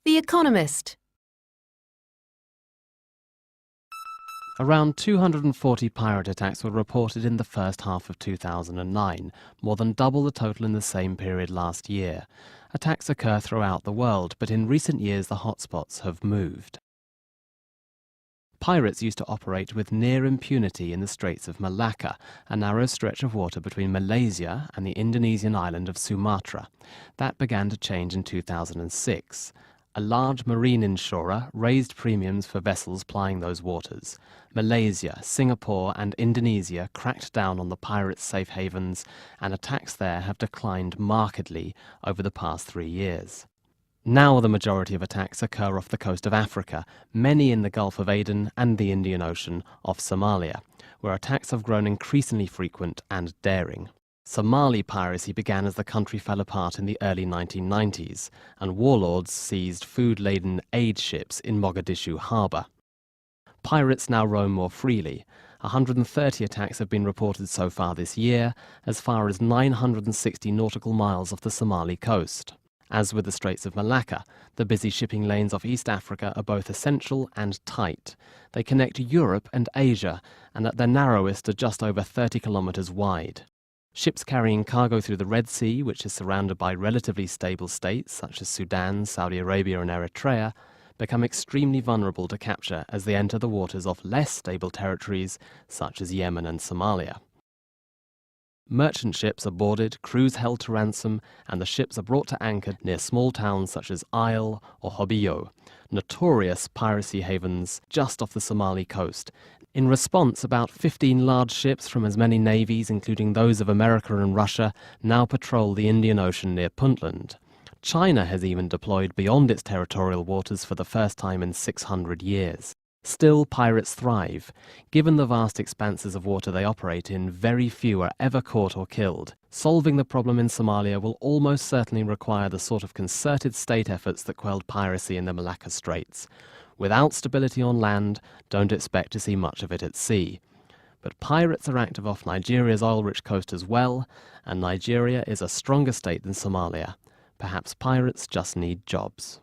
The Economist. Around 240 pirate attacks were reported in the first half of 2009, more than double the total in the same period last year. Attacks occur throughout the world, but in recent years the hotspots have moved. Pirates used to operate with near impunity in the Straits of Malacca, a narrow stretch of water between Malaysia and the Indonesian island of Sumatra. That began to change in 2006. A large marine insurer raised premiums for vessels plying those waters. Malaysia, Singapore and Indonesia cracked down on the pirates' safe havens, and attacks there have declined markedly over the past 3 years. Now the majority of attacks occur off the coast of Africa, many in the Gulf of Aden and the Indian Ocean off Somalia, where attacks have grown increasingly frequent and daring. Somali piracy began as the country fell apart in the early 1990s, and warlords seized food-laden aid ships in Mogadishu harbour. Pirates now roam more freely. 130 attacks have been reported so far this year, as far as 960 nautical miles off the Somali coast. As with the Straits of Malacca, the busy shipping lanes off East Africa are both essential and tight. They connect Europe and Asia, and at their narrowest are just over 30 kilometres wide. Ships carrying cargo through the Red Sea, which is surrounded by relatively stable states such as Sudan, Saudi Arabia and Eritrea, become extremely vulnerable to capture as they enter the waters off less stable territories such as Yemen and Somalia. Merchant ships are boarded, crews held to ransom, and the ships are brought to anchor near small towns such as Isle or Hobyo, notorious piracy havens just off the Somali coast. In response, about 15 large ships from as many navies, including those of America and Russia, now patrol the Indian Ocean near Puntland. China has even deployed beyond its territorial waters for the first time in 600 years. Still, pirates thrive. Given the vast expanses of water they operate in, very few are ever caught or killed. Solving the problem in Somalia will almost certainly require the sort of concerted state efforts that quelled piracy in the Malacca Straits. Without stability on land, don't expect to see much of it at sea. But pirates are active off Nigeria's oil-rich coast as well, and Nigeria is a stronger state than Somalia. Perhaps pirates just need jobs.